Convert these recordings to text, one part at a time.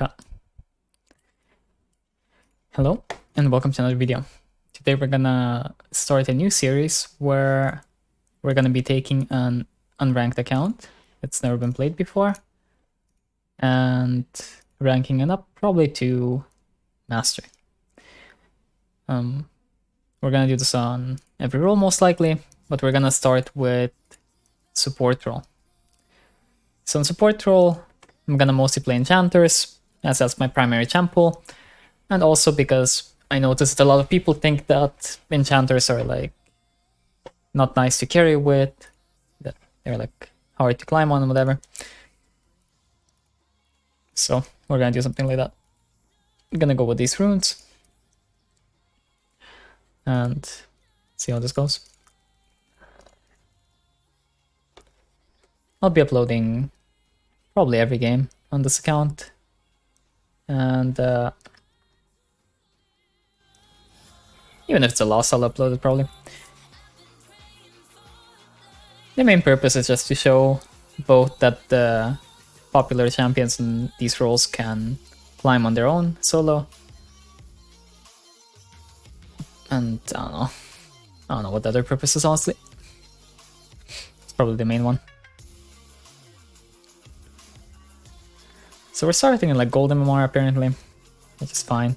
Cut. Hello and welcome to another video. Today we're gonna start a new series where we're gonna be taking an unranked account that's never been played before and ranking it up probably to master. We're gonna do this on every role most likely, but we're gonna start with support role. So in support role, I'm gonna mostly play enchanters, as that's my primary champ pool, and also because I noticed that a lot of people think that enchanters are like not nice to carry with, that they're like hard to climb on and whatever. So we're gonna do something like that. I'm gonna go with these runes and see how this goes. I'll be uploading probably every game on this account, and even if it's a loss, I'll upload it probably. The main purpose is just to show both that the popular champions in these roles can climb on their own solo, and I don't know what the other purpose is, honestly. It's probably the main one. So we're starting in like gold MMR apparently, which is fine.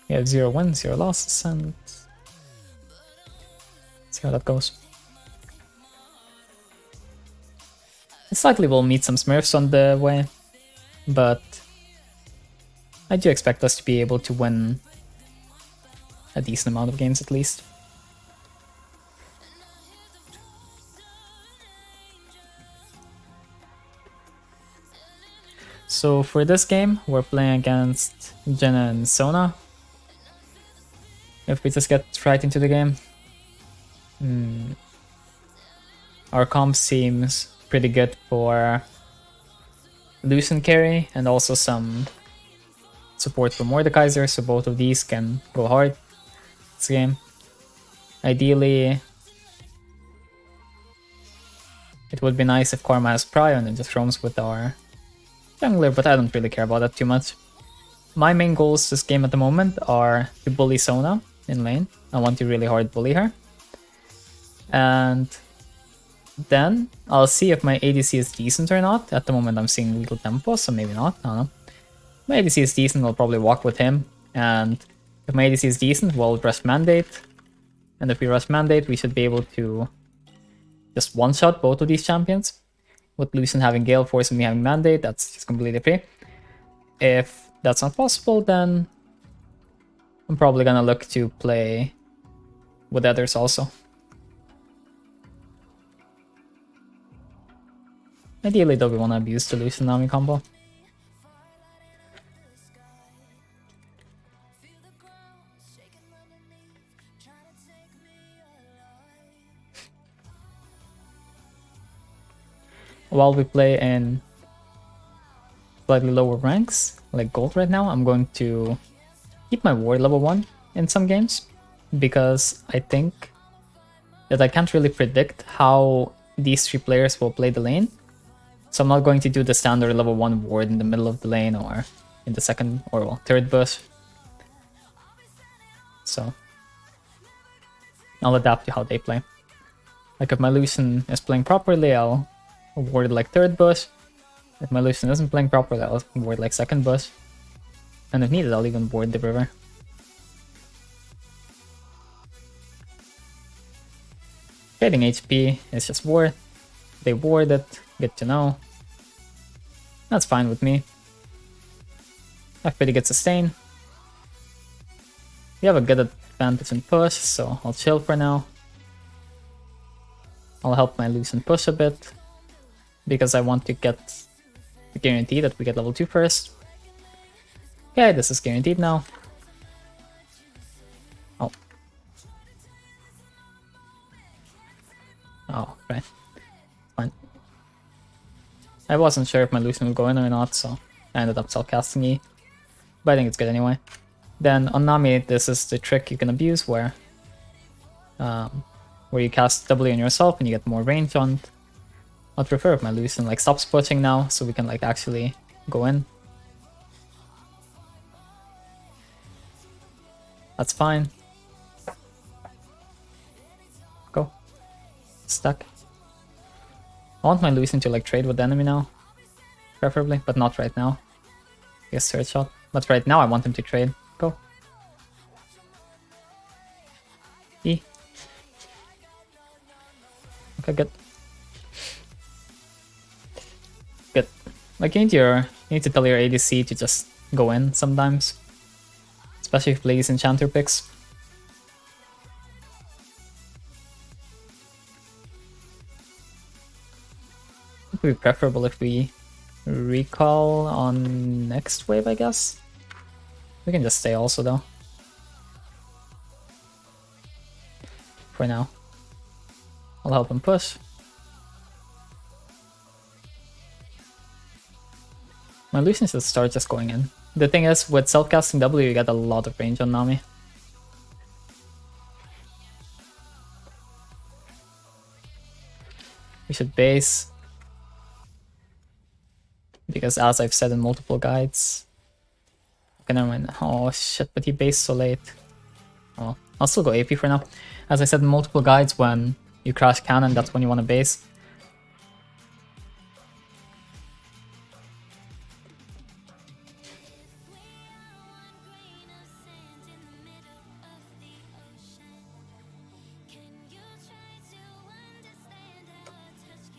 We have 0 wins, 0 losses, and see how that goes. It's likely we'll meet some Smurfs on the way, but I do expect us to be able to win a decent amount of games at least. So for this game, we're playing against Jenna and Sona. If we just get right into the game. Our comp seems pretty good for Lucian carry and also some support for Mordekaiser, so both of these can go hard this game. Ideally, it would be nice if Karma has Prio and then just roams with our jungler, but I don't really care about that too much. My main goals this game at the moment are to bully Sona in lane. I want to really hard bully her. And then I'll see if my ADC is decent or not. At the moment I'm seeing little tempo, so maybe not, I don't know. If my ADC is decent, I'll probably walk with him. And if my ADC is decent, we'll rush Mandate. And if we rush Mandate, we should be able to just one-shot both of these champions. With Lucian having Gale Force and me having Mandate, that's just completely free. If that's not possible, then I'm probably gonna look to play with others also. Ideally though, we wanna abuse the TsuNAMI combo. While we play in slightly lower ranks, like gold right now, I'm going to keep my ward level 1 in some games, because I think that I can't really predict how these three players will play the lane. So I'm not going to do the standard level 1 ward in the middle of the lane or in the second or well, third bush. So I'll adapt to how they play. Like if my Lucian is playing properly, I'll ward like third bush. If my Lucian isn't playing properly, I'll ward like second bush. And if needed, I'll even ward the river. Trading HP is just ward. They ward it, good to know. That's fine with me. I have pretty good sustain. We have a good advantage in push, so I'll chill for now. I'll help my Lucian push a bit, because I want to get the guarantee that we get level 2 first. Okay, this is guaranteed now. Oh, right. Fine. I wasn't sure if my Lucian would go in or not, so I ended up self-casting E. But I think it's good anyway. Then on Nami, this is the trick you can abuse where where you cast W on yourself and you get more range on it. I'd prefer if my Lucian like stops pushing now, so we can like actually go in. That's fine. Go. Stuck. I want my Lucian to like trade with the enemy now. Preferably, but not right now. I guess third shot. But right now I want him to trade. Go. E. Okay, good. Good. Like you need to tell your ADC to just go in sometimes. Especially if you play these enchanter picks. It would be preferable if we recall on next wave, I guess. We can just stay also though. For now. I'll help him push. My Lucian should start just going in. The thing is, with self-casting W, you get a lot of range on Nami. We should base. Because as I've said in multiple guides... Okay, never mind. Oh shit, but he based so late. Oh, I'll still go AP for now. As I said in multiple guides, when you crash cannon, that's when you want to base.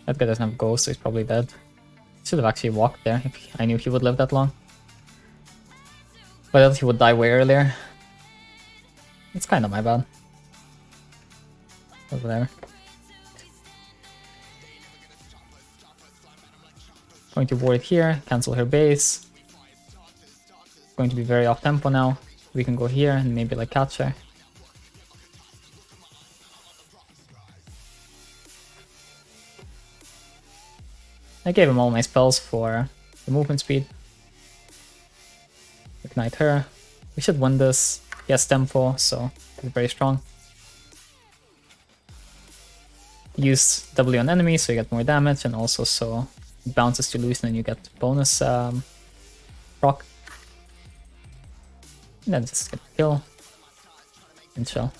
That guy doesn't have ghost, so he's probably dead. Should have actually walked there if I knew he would live that long. But else he would die way earlier. It's kind of my bad. But whatever. Going to ward here, cancel her base. Going to be very off tempo now. We can go here and maybe like catch her. I gave him all my spells for the movement speed. Ignite her. We should win this. He has tempo, so he's very strong. Use W on enemy so you get more damage, and also so it bounces to Lucian and you get bonus proc. And then just get the kill. And chill.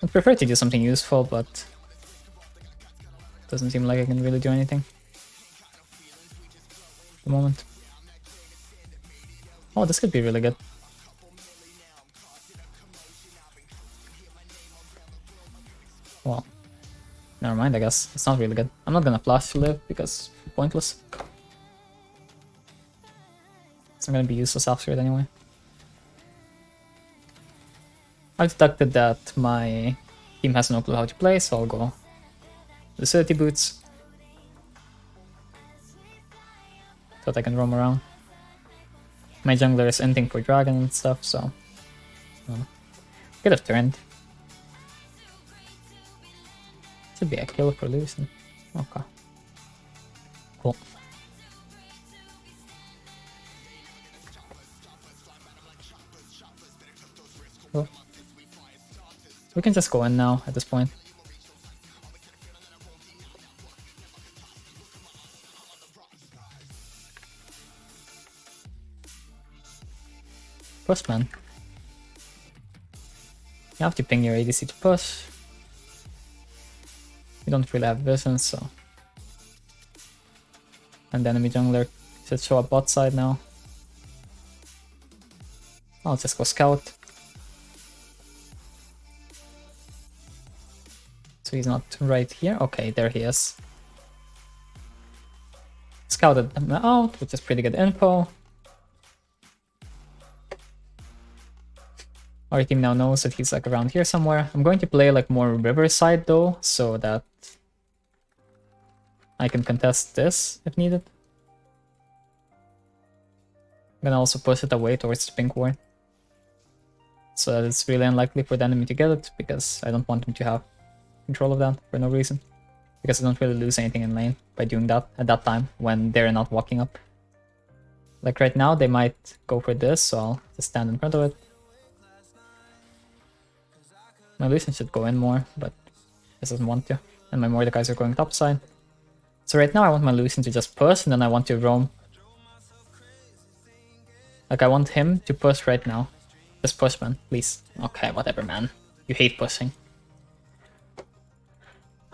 I'd prefer to do something useful, but doesn't seem like I can really do anything at the moment. Oh, this could be really good. Well, never mind, I guess. It's not really good. I'm not gonna flash to live because it's pointless. It's not gonna be useless after it anyway. I've detected that my team has no clue how to play, so I'll go Lucidity Boots. So that I can roam around. My jungler is ending for dragon and stuff, so... could have turned. Should be a kill for Lucian. Okay. Cool. Cool. We can just go in now at this point. Push, man. You have to ping your ADC to push. We don't really have vision, so... And the enemy jungler should show up bot side now. I'll just go scout. So he's not right here. Okay, there he is. Scouted them out, which is pretty good info. Our team now knows that he's like around here somewhere. I'm going to play like more riverside though, so that I can contest this if needed. I'm gonna also push it away towards the pink ward. So that it's really unlikely for the enemy to get it, because I don't want them to have control of that for no reason. Because I don't really lose anything in lane by doing that at that time when they're not walking up. Like right now they might go for this, so I'll just stand in front of it. My Lucian should go in more, but this doesn't want to. And my Mordekaiser are going topside. So right now I want my Lucian to just push, and then I want to roam. Like, I want him to push right now. Just push, man, please. Okay, whatever, man. You hate pushing.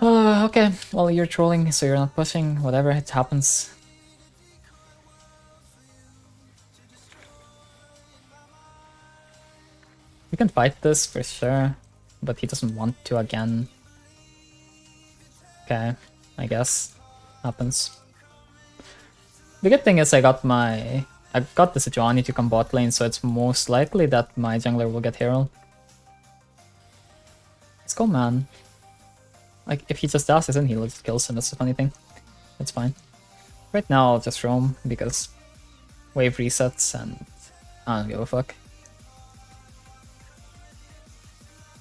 Okay, well, you're trolling, so you're not pushing. Whatever, it happens. We can fight this for sure, but he doesn't want to again. Okay, I guess. Happens. The good thing is I got the Sejuani to come bot lane, so it's most likely that my jungler will get Herald. Let's go, man. Like, if he just dashes in, he'll just kills him. That's the funny thing. It's fine. Right now, I'll just roam, because wave resets, and I don't give a fuck.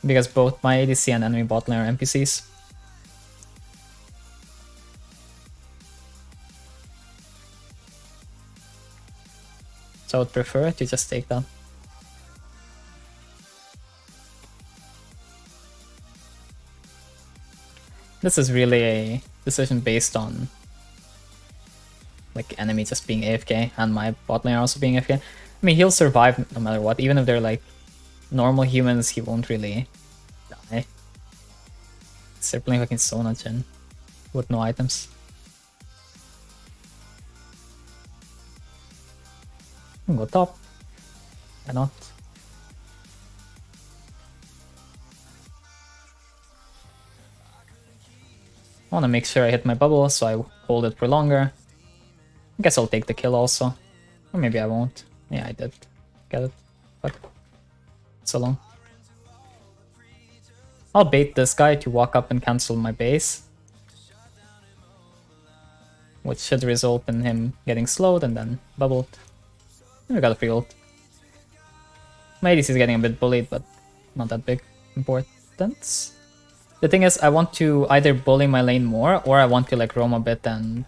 Because both my ADC and enemy bot lane are NPCs. So I would prefer to just take that. This is really a decision based on like enemy just being AFK and my bot lane also being AFK. I mean, he'll survive no matter what. Even if they're like normal humans, he won't really die. They're playing fucking Sona Jhin with no items. Go top. Why not? I want to make sure I hit my bubble, so I hold it for longer. I guess I'll take the kill also. Or maybe I won't. Yeah, I did. Get it. Fuck. So long. I'll bait this guy to walk up and cancel my base. Which should result in him getting slowed and then bubbled. We got a free ult. My ADC is getting a bit bullied, but not that big importance. The thing is, I want to either bully my lane more, or I want to like roam a bit and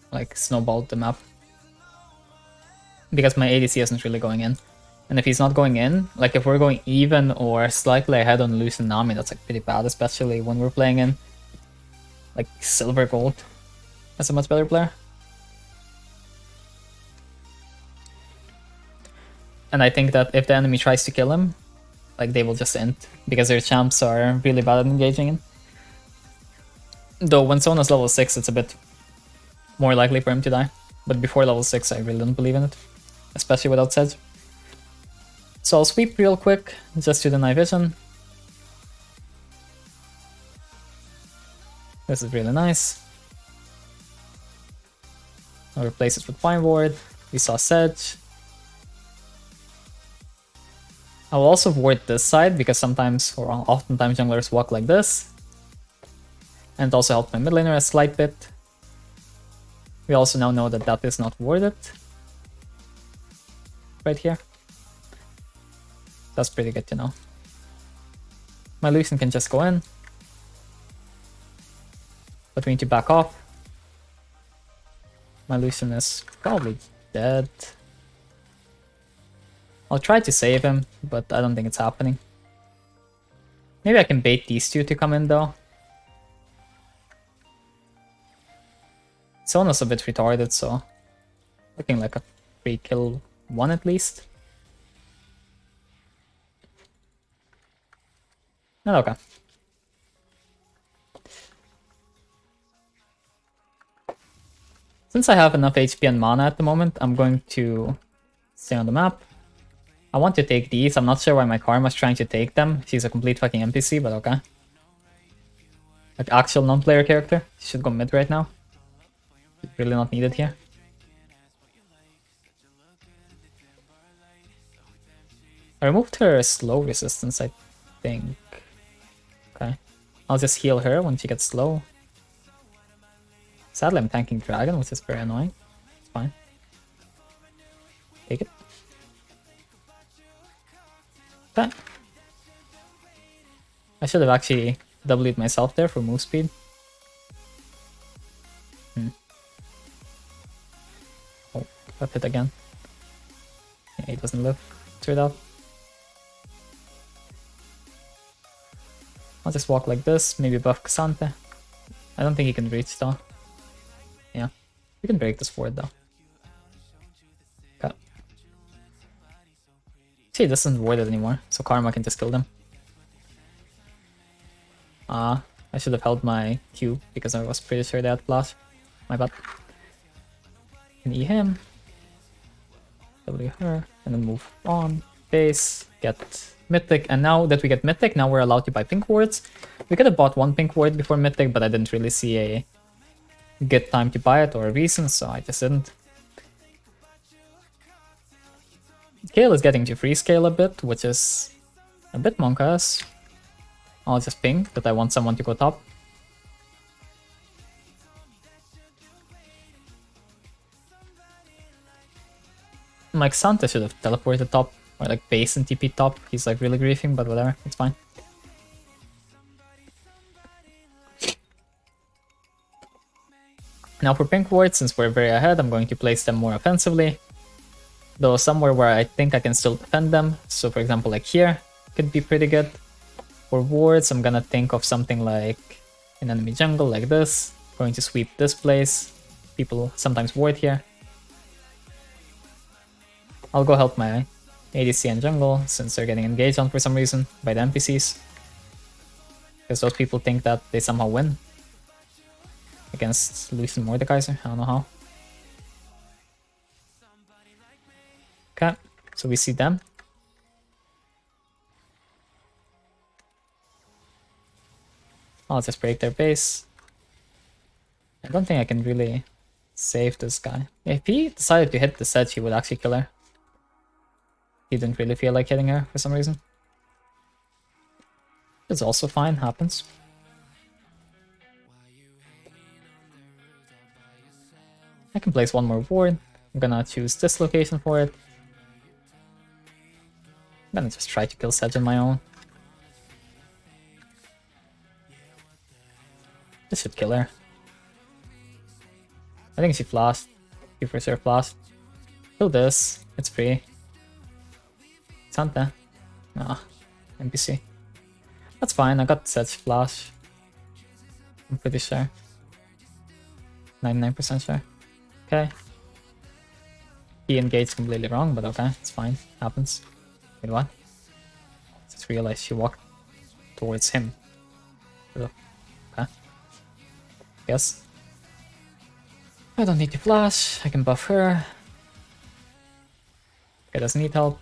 like snowball the map. Because my ADC isn't really going in. And if he's not going in, like if we're going even or slightly ahead on TsuNAMI, that's like pretty bad, especially when we're playing in like silver gold as a much better player. And I think that if the enemy tries to kill him, like they will just end, because their champs are really bad at engaging in. Though when Sona's level 6, it's a bit more likely for him to die. But before level 6, I really don't believe in it. Especially without Sedge. So I'll sweep real quick, just to deny vision. This is really nice. I'll replace it with Fine Ward. We saw Sedge. I will also ward this side, because sometimes, or oftentimes, junglers walk like this. And it also helped my mid laner a slight bit. We also now know that that is not warded. Right here. That's pretty good to know. My Lucian can just go in. But we need to back off. My Lucian is probably dead. I'll try to save him, but I don't think it's happening. Maybe I can bait these two to come in though. Sona's a bit retarded, so looking like a free kill one at least. And okay. Since I have enough HP and mana at the moment, I'm going to stay on the map. I want to take these. I'm not sure why my Karma's trying to take them. She's a complete fucking NPC, but okay. Like actual non-player character. She should go mid right now. She's really not needed here. I removed her slow resistance, I think. Okay. I'll just heal her when she gets slow. Sadly, I'm tanking Dragon, which is very annoying. It's fine. Take it. Okay. I should have actually W'd myself there for move speed. Oh, got hit again. Yeah, he doesn't live. Straight out. I'll just walk like this, maybe buff Xante. I don't think he can reach though. Yeah, we can break this forward though. Okay. See, this isn't warded anymore, so Karma can just kill them. I should have held my Q because I was pretty sure they had flash. My bad. Can E him. W her, and then move on. Base, get Mythic, and now that we get Mythic, now we're allowed to buy pink wards. We could have bought one pink ward before Mythic, but I didn't really see a good time to buy it or a reason, so I just didn't. Kale is getting to free scale a bit, which is a bit monk-ass. I'll just ping that I want someone to go top. Like Santa should have teleported top, or like base and TP top. He's like really griefing, but whatever, it's fine. Now for pink wards, since we're very ahead, I'm going to place them more offensively. Though somewhere where I think I can still defend them. So for example, like here, could be pretty good. For wards, I'm gonna think of something like an enemy jungle like this. Going to sweep this place. People sometimes ward here. I'll go help my ADC and jungle since they're getting engaged on for some reason by the NPCs. Because those people think that they somehow win against Lucian Mordekaiser. I don't know how. Okay, so we see them. I'll just break their base. I don't think I can really save this guy. If he decided to hit the sedge, he would actually kill her. He didn't really feel like hitting her for some reason. It's also fine, happens. I can place one more ward. I'm gonna choose this location for it. I'm gonna just try to kill Sedge on my own. This should kill her. I think she flashed. She for sure flashed. Kill this. It's free. Santa. Ah, NPC. That's fine, I got Sedge flash. I'm pretty sure. 99% sure. Okay. He engaged completely wrong, but okay, it's fine. Happens. Wait, what? Just realized she walked towards him. Okay. Yes. I don't need to flash. I can buff her. Okay, doesn't need help.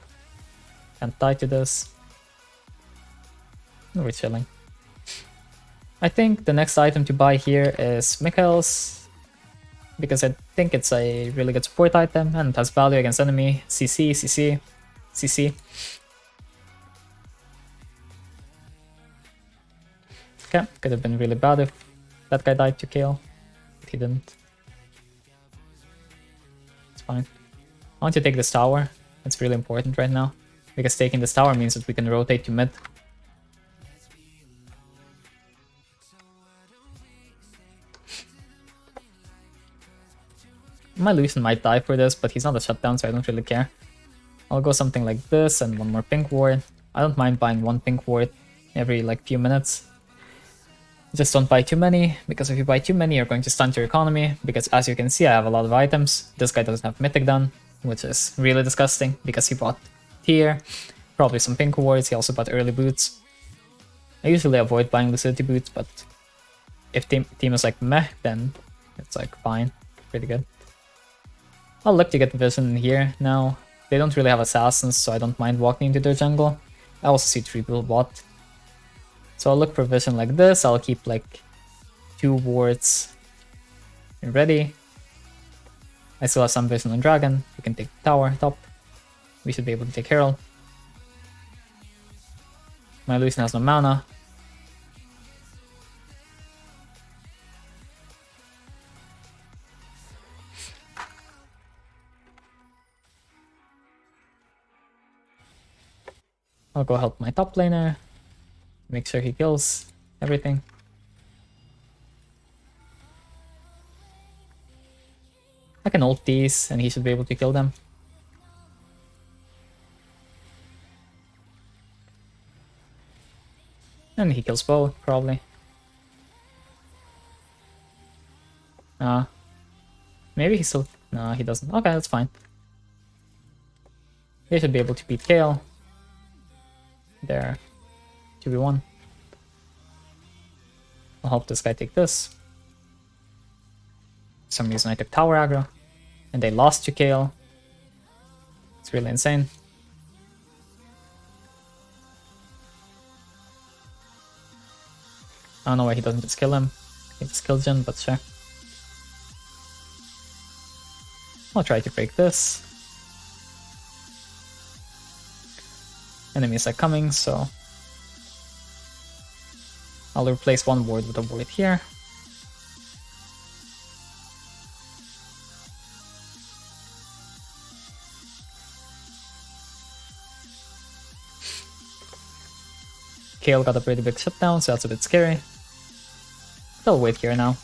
Can't die to this. We're chilling. I think the next item to buy here is Mikhail's, because I think it's a really good support item and it has value against enemy. CC, CC, CC. Okay, could have been really bad if that guy died to Kale, but he didn't. It's fine. I want to take this tower. It's really important right now, because taking this tower means that we can rotate to mid. My Lucian might die for this, but he's not a shutdown, so I don't really care. I'll go something like this and one more pink ward. I don't mind buying one pink ward every like few minutes. Just don't buy too many, because if you buy too many, you're going to stunt your economy, because as you can see, I have a lot of items. This guy doesn't have Mythic done, which is really disgusting, because he bought tier, probably some pink wards, he also bought early boots. I usually avoid buying Lucidity boots, but if team is like meh, then it's like fine, pretty good. I'll look to get Vision here now. They don't really have assassins, so I don't mind walking into their jungle. I also see 3 people bot. So I'll look for Vision like this. I'll keep like 2 wards ready. I still have some Vision on Dragon. We can take tower top. We should be able to take Herald. My Lucian has no mana. I'll go help my top laner. Make sure he kills everything. I can ult these and he should be able to kill them. And he kills both, probably. Maybe he still... No, he doesn't. Okay, that's fine. They should be able to beat Kale. There. 2v1. I'll help this guy take this. For some reason I took tower aggro. And they lost to Kale. It's really insane. I don't know why he doesn't just kill him. He just killed Jin, but sure. I'll try to break this. Enemies are coming, so I'll replace one ward with a ward here. Kale got a pretty big shutdown, so that's a bit scary. I'll wait here now.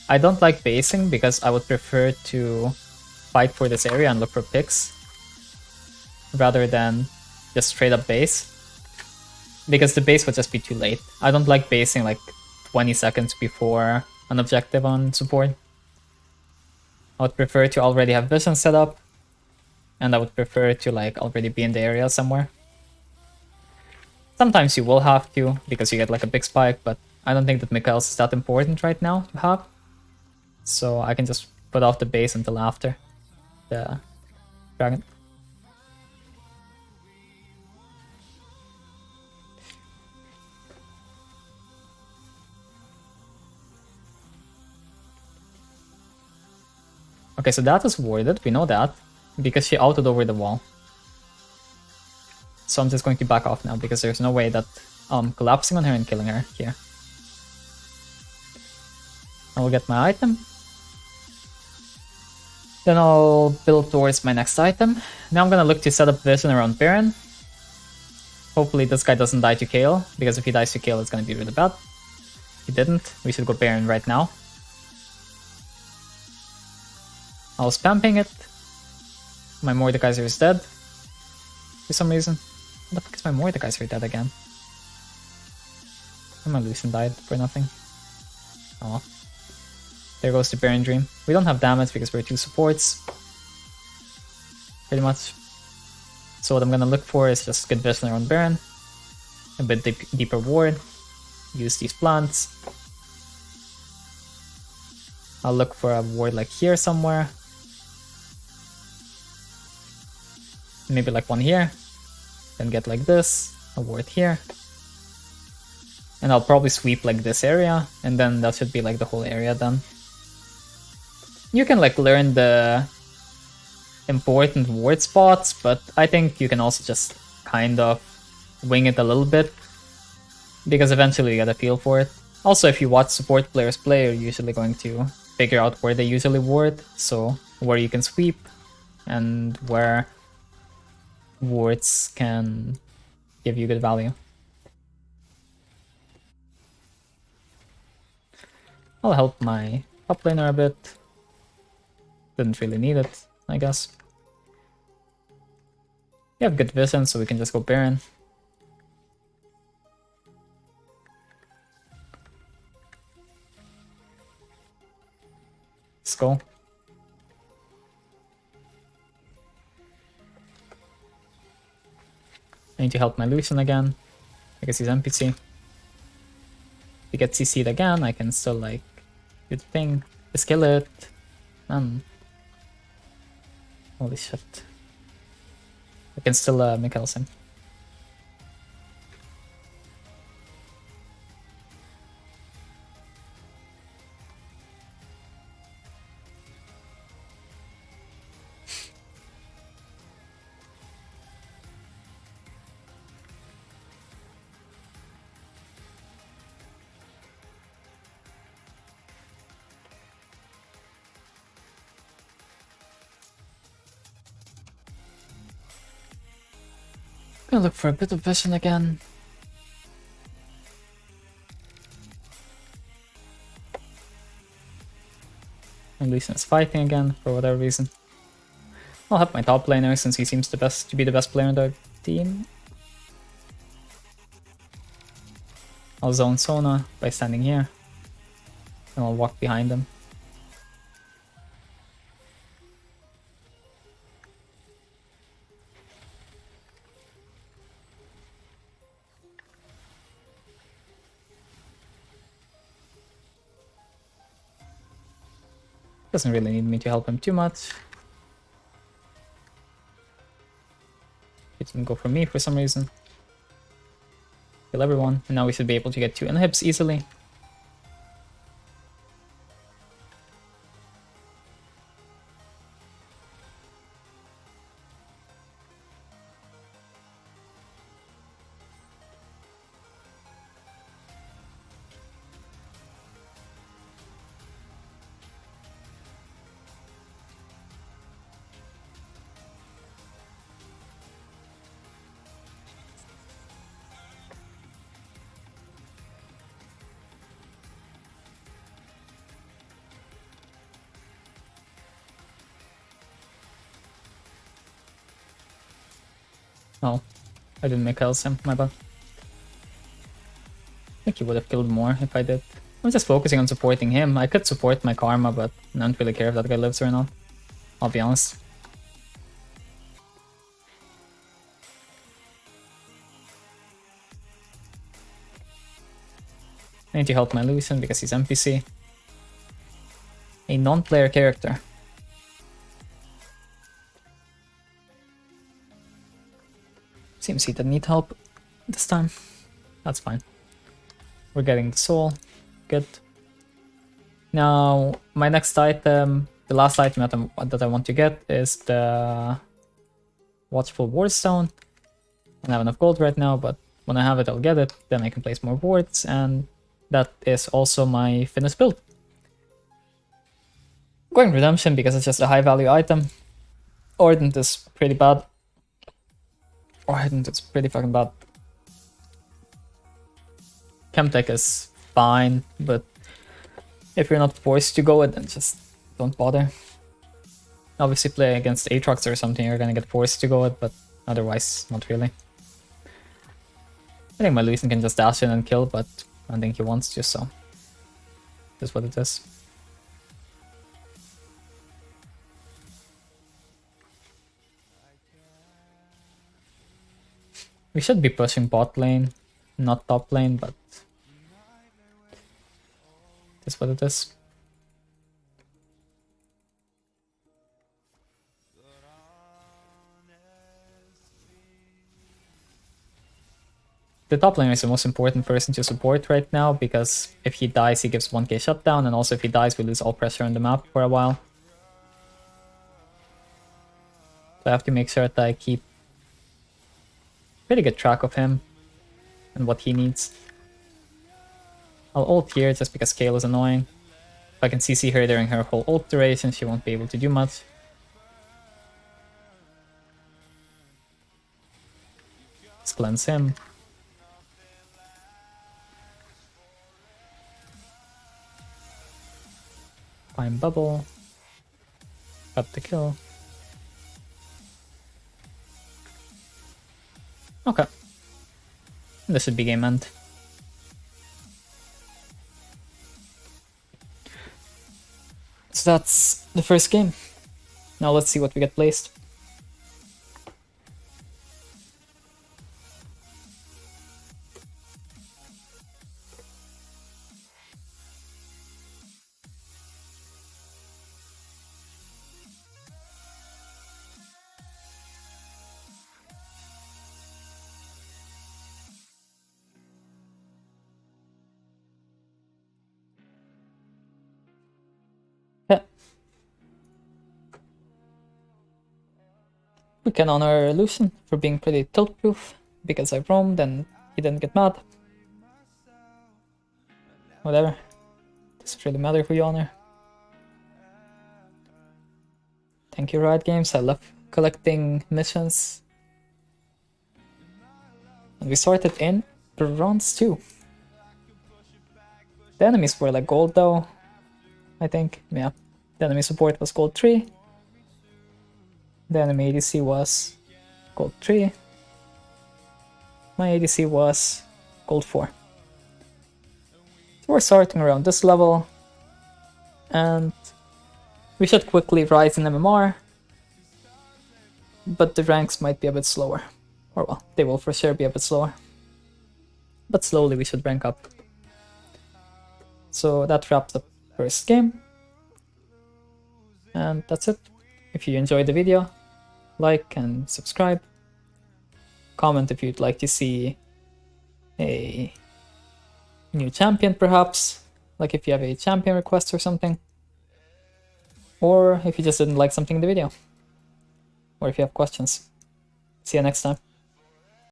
I don't like basing because I would prefer to fight for this area and look for picks rather than just straight up base, because the base would just be too late. I don't like basing like 20 seconds before an objective on support. I would prefer to already have vision set up, and I would prefer to like already be in the area somewhere. Sometimes you will have to because you get like a big spike, but I don't think that Mikhail's is that important right now to have. So I can just put off the base until after the dragon. Okay, so that is warded, we know that, because she outed over the wall. So I'm just going to back off now, because there's no way that collapsing on her and killing her here. I will get my item. Then I'll build towards my next item. Now I'm gonna look to set up vision around Baron. Hopefully this guy doesn't die to Kale, because if he dies to Kale it's gonna be really bad. He didn't, we should go Baron right now. I'll spam ping it. My Mordekaiser is dead. For some reason. What the fuck is my Mordekaiser dead again? And my Lucian died for nothing. Oh. There goes the Baron Dream. We don't have damage because we're 2 supports. Pretty much. So what I'm gonna look for is just good vision around Baron. A bit deeper ward. Use these plants. I'll look for a ward like here somewhere. Maybe like one here. Then get like this. A ward here. And I'll probably sweep like this area. And then that should be like the whole area done. You can like learn the important ward spots, but I think you can also just kind of wing it a little bit, because eventually you get a feel for it. Also, if you watch support players play, you're usually going to figure out where they usually ward, so where you can sweep and where wards can give you good value. I'll help my top laner a bit. Didn't really need it, I guess. We have good vision, so we can just go Baron. Let's go. I need to help my Lucian again, because he's NPC. If he gets CC'd again, I can still like do the thing. Just kill it. Holy shit. I can still make him. Gonna look for a bit of vision again. And Lee Sin is fighting again for whatever reason. I'll help my top laner since he seems to be the best player in the team. I'll zone Sona by standing here, and I'll walk behind them. Doesn't really need me to help him too much. He didn't go for me for some reason. Kill everyone, and now we should be able to get 2 inhibs easily. Oh, I didn't make Him, my bad. I think he would have killed more if I did. I'm just focusing on supporting him. I could support my karma, but I don't really care if that guy lives or not. I'll be honest. I need to help my Lucian because he's NPC. A non-player character. Seems he didn't need help this time. That's fine. We're getting the soul. Good. Now, my next item, the last item that I want to get is the Watchful Ward Stone. I don't have enough gold right now, but when I have it, I'll get it. Then I can place more wards, and that is also my finished build. I'm going Redemption because it's just a high value item. Ardent is pretty bad. Ardent is pretty fucking bad. Chemtech is fine, but if you're not forced to go it, then just don't bother. Obviously play against Aatrox or something, you're gonna get forced to go it, but otherwise, not really. I think my Lucian can just dash in and kill, but I don't think he wants to, so that's what it is. We should be pushing bot lane, not top lane, but that's what it is. The top laner is the most important person to support right now, because if he dies he gives 1k shutdown, and also if he dies we lose all pressure on the map for a while. So I have to make sure that I keep pretty good track of him and what he needs. I'll ult here just because Kayle is annoying. If I can CC her during her whole ult duration, she won't be able to do much. Let's cleanse him. Find bubble. Got the kill. Okay. This should be game end. So that's the first game. Now let's see what we get placed. Yeah. We can honor Lucian for being pretty tilt-proof, because I roamed and he didn't get mad. Whatever. Doesn't really matter who you honor. Thank you, Riot Games. I love collecting missions. And we sorted in bronze 2. The enemies were like gold though, I think. Yeah. The enemy support was gold 3. The enemy ADC was gold 3. My ADC was gold 4. we're starting around this level, and we should quickly rise in MMR, but the ranks might be a bit slower. Or well, they will for sure be a bit slower. But slowly we should rank up. So that wraps up the first game. And that's it. If you enjoyed the video, like and subscribe. Comment if you'd like to see a new champion perhaps, like if you have a champion request or something. Or if you just didn't like something in the video. Or if you have questions. See you next time.